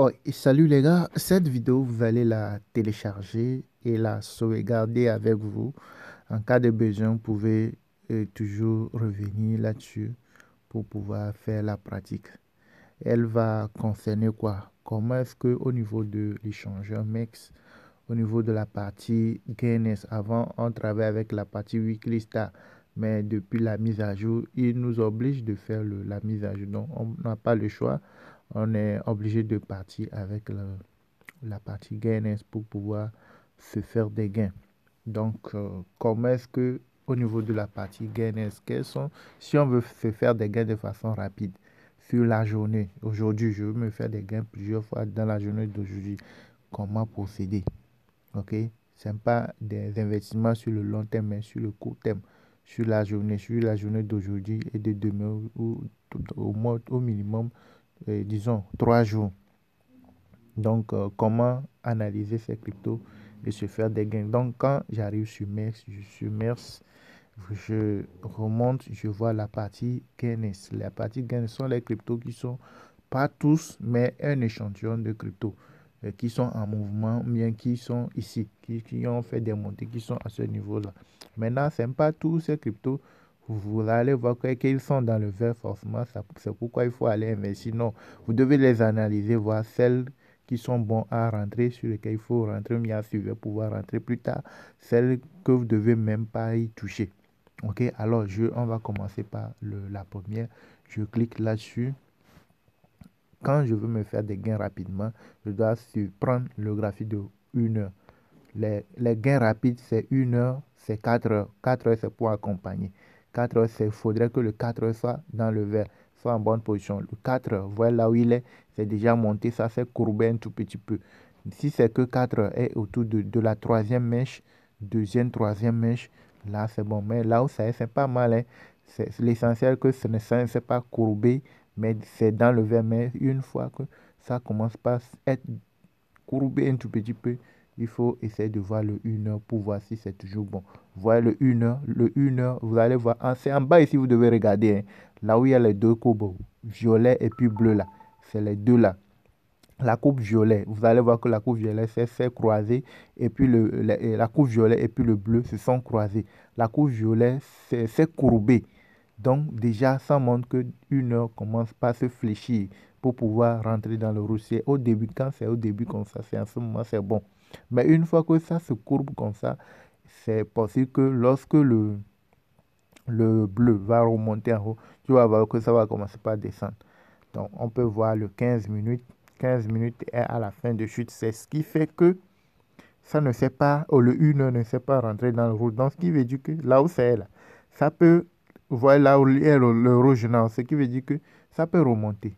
Oh, et salut les gars, cette vidéo, vous allez la télécharger et la sauvegarder avec vous. En cas de besoin, vous pouvez toujours revenir là-dessus pour pouvoir faire la pratique. Elle va concerner quoi? Comment est-ce que au niveau de l'échangeur MEX, au niveau de la partie GNS, avant on travaillait avec la partie Weekly Star, mais depuis la mise à jour, il nous oblige de faire la mise à jour. Donc on n'a pas le choix, on est obligé de partir avec la partie GNS pour pouvoir se faire des gains. Donc, comment est-ce que au niveau de la partie GNS, quels sont, si on veut se faire des gains de façon rapide sur la journée, aujourd'hui, je veux me faire des gains plusieurs fois dans la journée d'aujourd'hui, comment procéder? Ok? Ce n'est pas des investissements sur le long terme, mais sur le court terme, sur la journée d'aujourd'hui et de demain, ou au moins, au minimum, disons, 3 jours. Donc, comment analyser ces cryptos et se faire des gains. Donc, quand j'arrive sur MERS, je remonte, je vois la partie GNS. La partie GNS sont les cryptos qui sont pas tous, mais un échantillon de cryptos qui sont en mouvement, bien qui sont ici, qui ont fait des montées, qui sont à ce niveau-là. Maintenant, ce n'est pas tous ces cryptos. Vous allez voir qu'ils sont dans le vert, forcément. C'est pourquoi il faut aller investir. Non, vous devez les analyser, voir celles qui sont bons à rentrer, sur lesquels il faut rentrer, mais à suivre pour pouvoir rentrer plus tard, celles que vous ne devez même pas y toucher. Ok, alors on va commencer par la première. Je clique là-dessus. Quand je veux me faire des gains rapidement, je dois prendre le graphique de 1 heure. Les gains rapides, c'est 1 heure, c'est 4 heures. 4 heures, c'est pour accompagner. 4 heures, il faudrait que le 4 heures soit dans le vert, soit en bonne position. Le 4 heures, voilà là où il est, c'est déjà monté, ça s'est courbé un tout petit peu. Si c'est que 4 heures est autour de la troisième mèche, deuxième, troisième mèche, là c'est bon. Mais là où ça est, c'est pas mal. Hein. C'est l'essentiel que ce ne s'est pas courbé, mais c'est dans le vert. Mais une fois que ça commence par être courbé un tout petit peu, il faut essayer de voir le 1 heure pour voir si c'est toujours bon. Vous voyez le 1 heure, vous allez voir, c'est en bas ici, vous devez regarder, hein, là où il y a les deux courbes, violet et puis bleu là, c'est les deux là. La coupe violet, vous allez voir que la coupe violet s'est croisée et puis la coupe violet et puis le bleu se sont croisés. La coupe violet s'est courbée. Donc déjà, ça montre que 1 heure commence par se fléchir pour pouvoir rentrer dans le rouge. Au début, quand c'est au début comme ça, c'est en ce moment, c'est bon. Mais une fois que ça se courbe comme ça, c'est possible que lorsque le bleu va remonter en haut, tu vas voir que ça va commencer par descendre. Donc on peut voir le 15 minutes. 15 minutes est à la fin de chute. C'est ce qui fait que ça ne sait pas, ou le 1 heure ne sait pas rentrer dans le rouge. Donc, ce qui veut dire que là où c'est là, ça peut, voilà là où il y a le rouge, non, ce qui veut dire que ça peut remonter,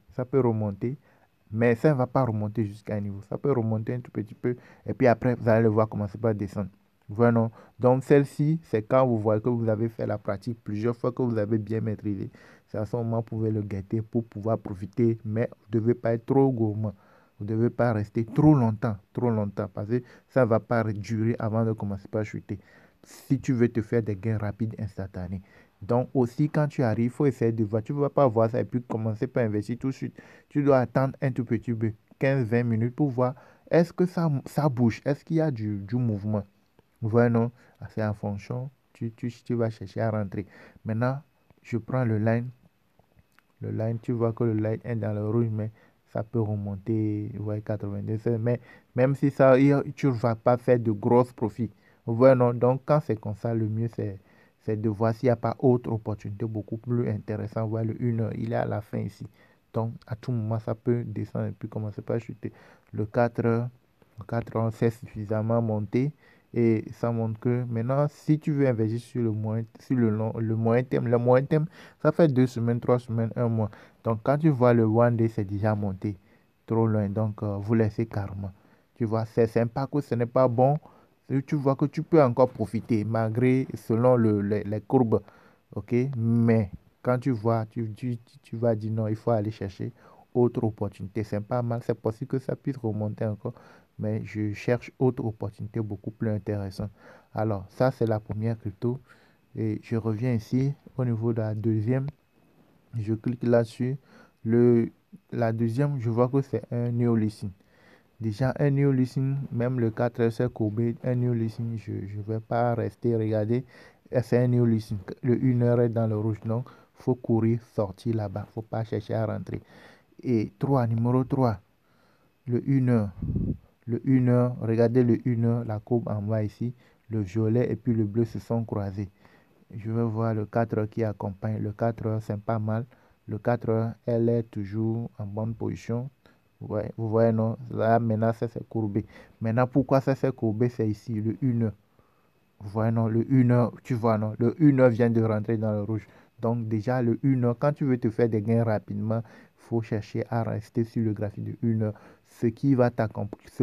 mais ça ne va pas remonter jusqu'à un niveau. Ça peut remonter un tout petit peu, et puis après, vous allez le voir commencer par descendre. Voilà, non. Donc, celle-ci, c'est quand vous voyez que vous avez fait la pratique plusieurs fois, que vous avez bien maîtrisé. C'est à ce moment que vous pouvez le guetter pour pouvoir profiter, mais vous ne devez pas être trop gourmand. Vous ne devez pas rester trop longtemps, parce que ça ne va pas durer avant de commencer par chuter. Si tu veux te faire des gains rapides instantanés. Donc aussi, quand tu arrives, il faut essayer de voir. Tu ne vas pas voir ça et puis commencer par investir tout de suite. Tu dois attendre un tout petit peu, 15-20 minutes pour voir est-ce que ça bouge, est-ce qu'il y a du mouvement. Voilà, non, c'est en fonction, tu vas chercher à rentrer. Maintenant, je prends le line. Le line, tu vois que le line est dans le rouge, mais ça peut remonter, ouais, 82. Mais même si ça, tu ne vas pas faire de gros profits. Ouais, non. Donc, quand c'est comme ça, le mieux, c'est de voir s'il n'y a pas autre opportunité beaucoup plus intéressante. Voilà, le 1 heure, il est à la fin ici. Donc, à tout moment, ça peut descendre et puis commencer par chuter. Le 4 heures, le 4 heures, c'est suffisamment monté. Et ça montre que maintenant, si tu veux investir sur le moyen terme, ça fait 2 semaines, 3 semaines, un mois. Donc, quand tu vois le one day, c'est déjà monté trop loin. Donc, vous laissez carrément. Tu vois, c'est sympa que ce n'est pas bon. Et tu vois que tu peux encore profiter malgré, selon les courbes. OK? Mais quand tu vois, tu vas dire non, il faut aller chercher autre opportunité. C'est pas mal. C'est possible que ça puisse remonter encore. Mais je cherche autre opportunité beaucoup plus intéressante. Alors, ça, c'est la première crypto. Et je reviens ici au niveau de la deuxième. Je clique là-dessus. La deuxième, je vois que c'est un néolysine. Déjà, un néolysine, même le 4 c'est courbé. Un néolysine, je ne vais pas rester regarder. C'est un néolysine. Le 1 heure est dans le rouge. Donc, il faut courir, sortir là-bas. Il ne faut pas chercher à rentrer. Et 3, numéro 3, le 1 heure. Le 1 heure, regardez le 1 heure, la courbe en bas ici. Le violet et puis le bleu se sont croisés. Je vais voir le 4 heures qui accompagne. Le 4 heures, c'est pas mal. Le 4 heures, elle est toujours en bonne position. Ouais, vous voyez, non? Là, maintenant, ça s'est courbé. Maintenant, pourquoi ça s'est courbé? C'est ici, le 1 heure. Vous voyez, non? Le 1 heure, tu vois, non? Le 1 heure vient de rentrer dans le rouge. Donc, déjà, le 1 heure, quand tu veux te faire des gains rapidement, il faut chercher à rester sur le graphique de 1 heure. Ce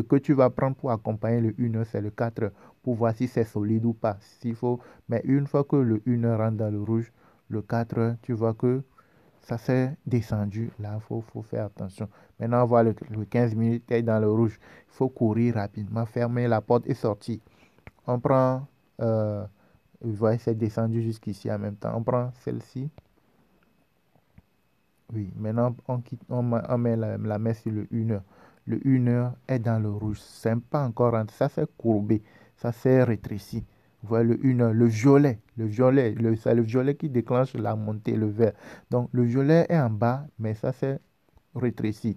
que tu vas prendre pour accompagner le 1 heure, c'est le 4 heures, pour voir si c'est solide ou pas. S'il faut... Mais une fois que le 1 heure rentre dans le rouge, le 4 heures, tu vois que ça s'est descendu. Là, il faut faire attention. Maintenant, on voit le 15 minutes est dans le rouge. Il faut courir rapidement, fermer la porte et sortir. On prend, vous voyez, c'est descendu jusqu'ici en même temps. On prend celle-ci. Oui, maintenant, on met la main sur le 1 heure. Le 1 heure est dans le rouge. C'est pas encore rentré. Ça s'est courbé. Ça s'est rétréci. Vous voyez le 1 heure. C'est le violet qui déclenche la montée, le vert. Donc, le violet est en bas, mais ça s'est rétréci.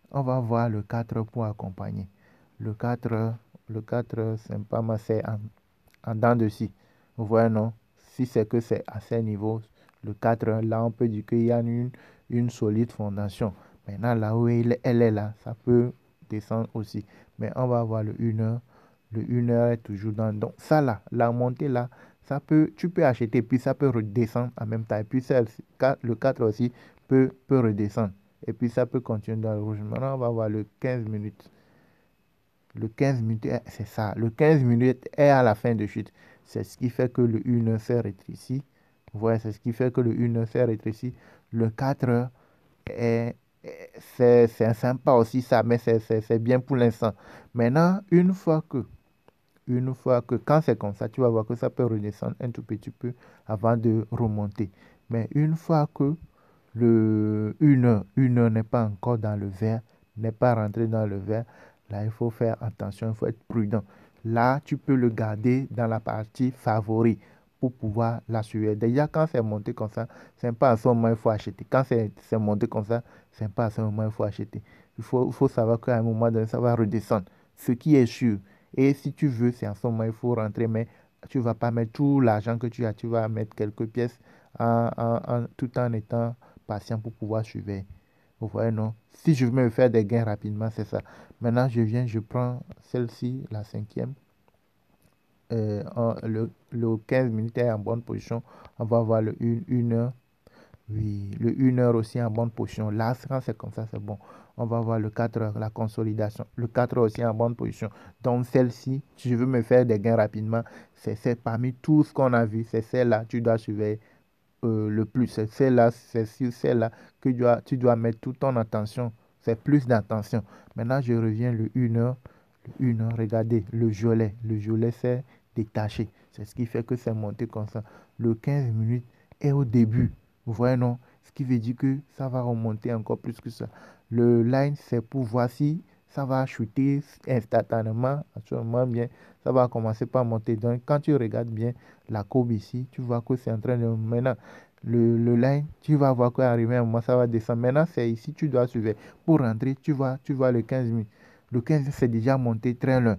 On va voir le 4 pour accompagner. Le 4, le 4 c'est pas mal, c'est en dents de scie. Vous voyez, non? Si c'est que c'est à ces niveaux, le 4, là, on peut dire qu'il y a une solide fondation. Maintenant, là où elle est là, ça peut descendre aussi. Mais on va voir le 1 heure. Le 1 heure est toujours dans. Donc, ça là, la montée là, tu peux acheter, puis ça peut redescendre en même temps. Et puis, le 4 aussi peut redescendre. Et puis, ça peut continuer dans le rouge. Maintenant, on va voir le 15 minutes. Le 15 minutes, c'est ça. Le 15 minutes est à la fin de chute. C'est ce qui fait que le 1 heure s'est rétréci. Vous voyez, c'est ce qui fait que le 1 heure s'est rétréci. Le 4 heures, c'est sympa aussi ça, mais c'est bien pour l'instant. Maintenant, quand c'est comme ça, tu vas voir que ça peut redescendre un tout petit peu avant de remonter. Mais une fois que le 1 heure n'est pas encore dans le vert, n'est pas rentré dans le vert, là, il faut faire attention, il faut être prudent. Là, tu peux le garder dans la partie favori pour pouvoir la suivre. Déjà, quand c'est monté comme ça, c'est pas à ce moment il faut acheter. Quand c'est monté comme ça, c'est pas à ce moment il faut acheter. Il faut savoir qu'à un moment donné, ça va redescendre. Ce qui est sûr. Et si tu veux, c'est en ce moment il faut rentrer, mais tu ne vas pas mettre tout l'argent que tu as, tu vas mettre quelques pièces tout en étant patient pour pouvoir suivre. Vous voyez, non? Si je veux me faire des gains rapidement, c'est ça. Maintenant, je prends celle-ci, la cinquième. Le 15 minutes est en bonne position. On va voir le 1 heure. Oui, le 1 heure aussi en bonne position. Là, quand c'est comme ça, c'est bon. On va voir le 4 heures, la consolidation. Le 4 heures aussi en bonne position. Donc, celle-ci, si je veux me faire des gains rapidement, c'est parmi tout ce qu'on a vu, c'est celle-là, tu dois surveiller le plus. C'est celle-là, c'est sur celle-là que tu dois mettre toute ton attention. C'est plus d'attention. Maintenant, je reviens le 1 heure. Le 1 heure, regardez, le violet. Le violet s'est détaché. C'est ce qui fait que c'est monté comme ça. Le 15 minutes est au début. Vous voyez, non? Ce qui veut dire que ça va remonter encore plus que ça. Le line, c'est pour voir si ça va chuter instantanément, absolument bien. Ça va commencer par monter. Donc, quand tu regardes bien la courbe ici, tu vois que c'est en train de... Maintenant, le line, tu vas voir qu'arriver à un moment, ça va descendre. Maintenant, c'est ici, tu dois suivre. Pour rentrer, tu vois le 15 minutes. Le 15, c'est déjà monté très loin.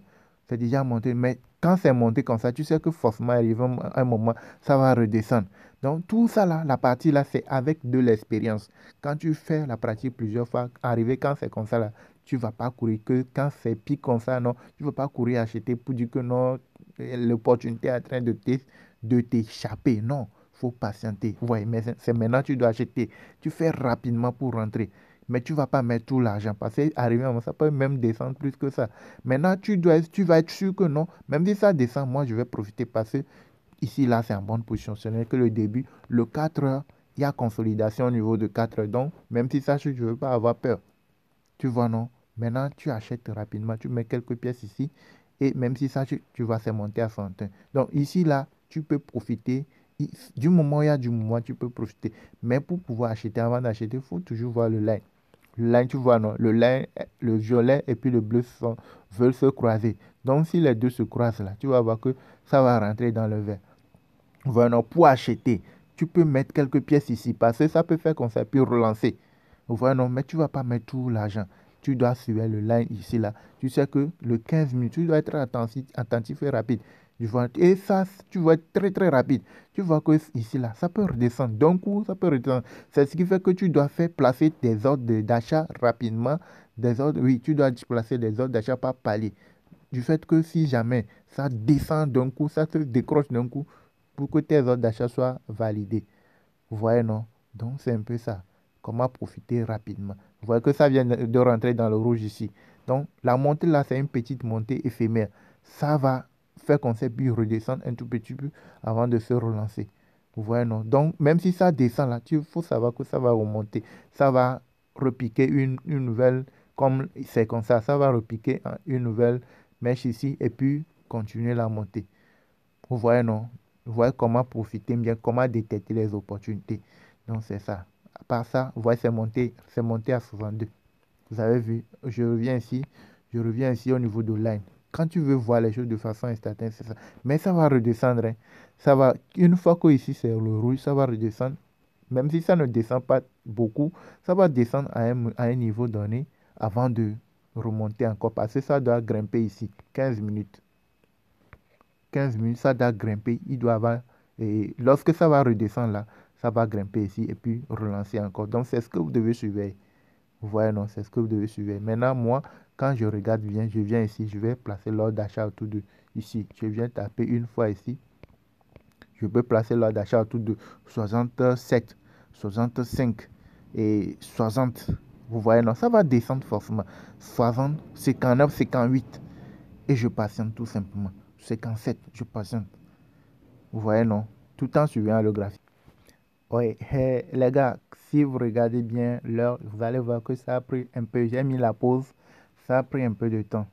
C'est déjà monté. Mais quand c'est monté comme ça, tu sais que forcément, arrivé à un moment, ça va redescendre. Donc, tout ça là, la partie là, c'est avec de l'expérience. Quand tu fais la pratique plusieurs fois, arrivé quand c'est comme ça là, tu ne vas pas courir que quand c'est pique comme ça, non. Tu ne vas pas courir acheter pour dire que non, l'opportunité est en train de t'échapper. Non, il faut patienter. Ouais, mais c'est maintenant que tu dois acheter. Tu fais rapidement pour rentrer. Mais tu ne vas pas mettre tout l'argent parce qu'arriver à un moment, ça peut même descendre plus que ça. Maintenant, tu vas être sûr que non. Même si ça descend, moi, je vais profiter parce que ici, là, c'est en bonne position. Ce n'est que le début. Le 4 heures, il y a consolidation au niveau de 4 heures. Donc, même si ça chute, je ne veux pas avoir peur. Tu vois, non? Maintenant, tu achètes rapidement. Tu mets quelques pièces ici. Et même si ça chute, tu vas se monter à 101. Donc, ici, là, tu peux profiter. Du moment où il y a du moment, tu peux profiter. Mais pour pouvoir acheter, avant d'acheter, il faut toujours voir le line. Là, tu vois, non, le violet et puis le bleu veulent se croiser. Donc, si les deux se croisent là, tu vas voir que ça va rentrer dans le vert. Voilà, pour acheter, tu peux mettre quelques pièces ici parce que ça peut faire comme ça, puis relancer. Voilà, non, mais tu ne vas pas mettre tout l'argent. Tu dois suivre le line ici, là. Tu sais que le 15 minutes, tu dois être attentif et rapide. Tu vois, et ça, tu vas être très, très rapide. Tu vois que ici, là, ça peut redescendre. D'un coup, ça peut redescendre. C'est ce qui fait que tu dois faire placer des ordres d'achat rapidement. Des ordres, oui, tu dois placer des ordres d'achat par palier. Du fait que si jamais ça descend d'un coup, ça se décroche d'un coup, pour que tes ordres d'achat soient validés. Vous voyez, non? Donc, c'est un peu ça. Comment profiter rapidement. Vous voyez que ça vient de rentrer dans le rouge ici. Donc, la montée là, c'est une petite montée éphémère. Ça va faire qu'on s'est puis redescendre un tout petit peu avant de se relancer. Vous voyez, non? Donc, même si ça descend là, il faut savoir que ça va remonter. Ça va repiquer une nouvelle, comme c'est comme ça va repiquer une nouvelle mèche ici et puis continuer la montée. Vous voyez, non? Vous voyez comment profiter bien, comment détecter les opportunités. Donc, c'est ça. À part ça, vous voyez, c'est monté à 62. Vous avez vu, je reviens ici au niveau de line. Quand tu veux voir les choses de façon instantanée, c'est ça. Mais ça va redescendre. Hein. Ça va, une fois que ici c'est le rouge, ça va redescendre. Même si ça ne descend pas beaucoup, ça va descendre à un niveau donné avant de remonter encore. Parce que ça doit grimper ici, 15 minutes. 15 minutes, ça doit grimper. Il doit avoir, et lorsque ça va redescendre là, ça va grimper ici et puis relancer encore. Donc, c'est ce que vous devez surveiller. Vous voyez, non, c'est ce que vous devez surveiller. Maintenant, moi, quand je regarde bien, je viens ici, je vais placer l'ordre d'achat autour de ici. Je viens taper une fois ici. Je peux placer l'ordre d'achat autour de 67, 65 et 60. Vous voyez, non, ça va descendre forcément. 60, 59, 58. Et je patiente tout simplement. 57, je patiente. Vous voyez, non? Tout en suivant le graphique. Oui, les gars, si vous regardez bien l'heure, vous allez voir que ça a pris un peu. J'ai mis la pause, ça a pris un peu de temps.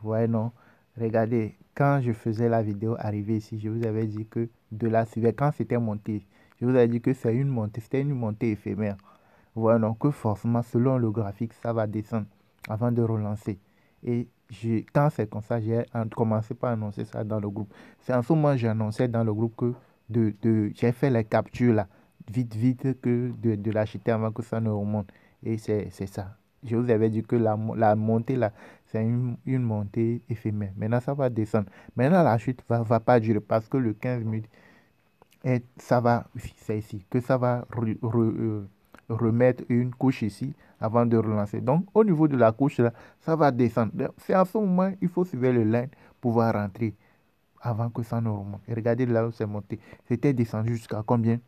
Vous voyez, non? Regardez, quand je faisais la vidéo arrivée ici, je vous avais dit que de la suivre, quand c'était monté, je vous avais dit que c'était une montée éphémère. Vous voyez, non? Que forcément, selon le graphique, ça va descendre avant de relancer. Et quand c'est comme ça, j'ai commencé par annoncer ça dans le groupe. C'est en ce moment que j'ai annoncé dans le groupe que j'ai fait les captures là, vite que de l'acheter avant que ça ne remonte. Et c'est ça. Je vous avais dit que la montée là, c'est une montée éphémère. Maintenant, ça va descendre. Maintenant, la chute va pas durer parce que le 15 minutes, et ça va, c'est ici, que ça va remettre une couche ici avant de relancer. Donc, au niveau de la couche là, ça va descendre. C'est en ce moment, il faut suivre le line pour pouvoir rentrer avant que ça ne remonte. Et regardez là où c'est monté. C'était descendu jusqu'à combien?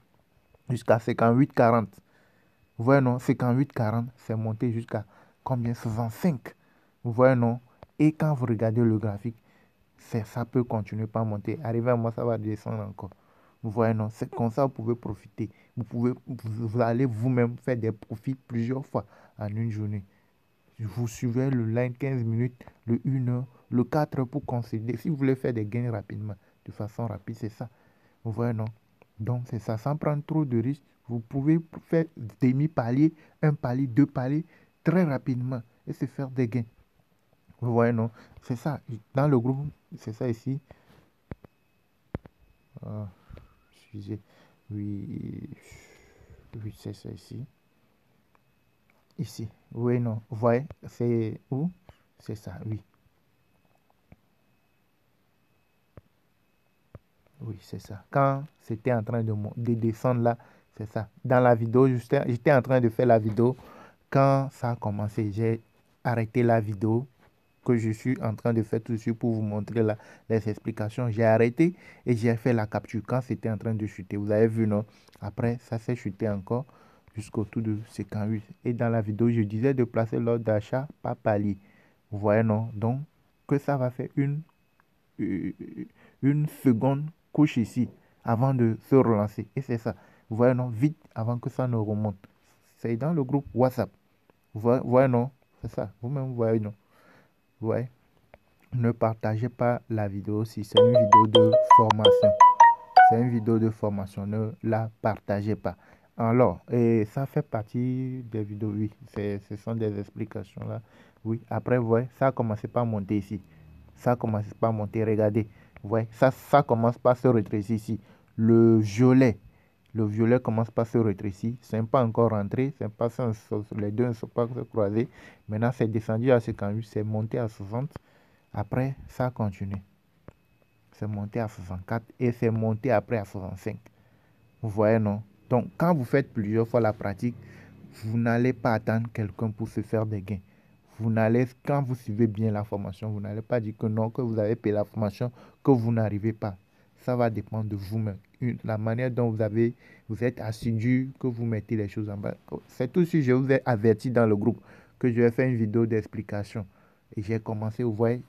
Jusqu'à 58,40. Vous voyez, non? 58,40, c'est monté jusqu'à combien? 65. Vous voyez, non? Et quand vous regardez le graphique, ça peut continuer par monter. Arrivé à moi, ça va descendre encore. Vous voyez, non? C'est comme ça que vous pouvez profiter. Vous allez vous-même faire des profits plusieurs fois en une journée. Vous suivez le line 15 minutes, le 1 heure, le 4 heures pour concéder. Si vous voulez faire des gains rapidement, de façon rapide, c'est ça. Vous voyez, non? Donc, c'est ça. Sans prendre trop de risques, vous pouvez faire des demi-paliers, un palier, deux paliers, très rapidement et se faire des gains. Vous voyez, non? C'est ça. Dans le groupe, c'est ça ici. Ah, excusez. Oui, oui, c'est ça ici. Ici. Oui, non. Vous voyez, c'est où? C'est ça, oui. Oui, c'est ça. Quand c'était en train de descendre là, c'est ça. Dans la vidéo, j'étais en train de faire la vidéo. Quand ça a commencé, j'ai arrêté la vidéo que je suis en train de faire tout de suite pour vous montrer les explications. J'ai arrêté et j'ai fait la capture quand c'était en train de chuter. Vous avez vu, non? Après, ça s'est chuté encore jusqu'au tout de 58. Et dans la vidéo, je disais de placer l'ordre d'achat par palier. Vous voyez, non? Donc, que ça va faire euh, une seconde couche ici avant de se relancer. Et c'est ça. Vous voyez, non? Vite avant que ça ne remonte. C'est dans le groupe WhatsApp. Vous voyez, non? C'est ça. Vous-même, vous voyez, non? Vous voyez? Ne partagez pas la vidéo si c'est une vidéo de formation. C'est une vidéo de formation. Ne la partagez pas. Alors, et ça fait partie des vidéos, oui. Ce sont des explications là. Oui, après, vous voyez, ça a commencé par monter ici. Ça a commencé par monter, regardez. Vous voyez, ça commence par se rétrécir ici. Le violet commence par se rétrécir. Ce n'est pas encore rentré. Les deux ne sont pas se croisés. Maintenant, c'est descendu à 58, c'est monté à 60. Après, ça a continué. C'est monté à 64 et c'est monté après à 65. Vous voyez, non? Donc, quand vous faites plusieurs fois la pratique, vous n'allez pas attendre quelqu'un pour se faire des gains. Quand vous suivez bien la formation, vous n'allez pas dire que non, que vous avez payé la formation, que vous n'arrivez pas. Ça va dépendre de vous-même. La manière dont vous êtes assidu, que vous mettez les choses en bas. C'est tout si je vous ai averti dans le groupe que je vais faire une vidéo d'explication. Et j'ai commencé, vous voyez,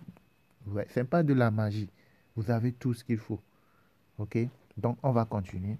ce n'est pas de la magie. Vous avez tout ce qu'il faut. OK? Donc, on va continuer.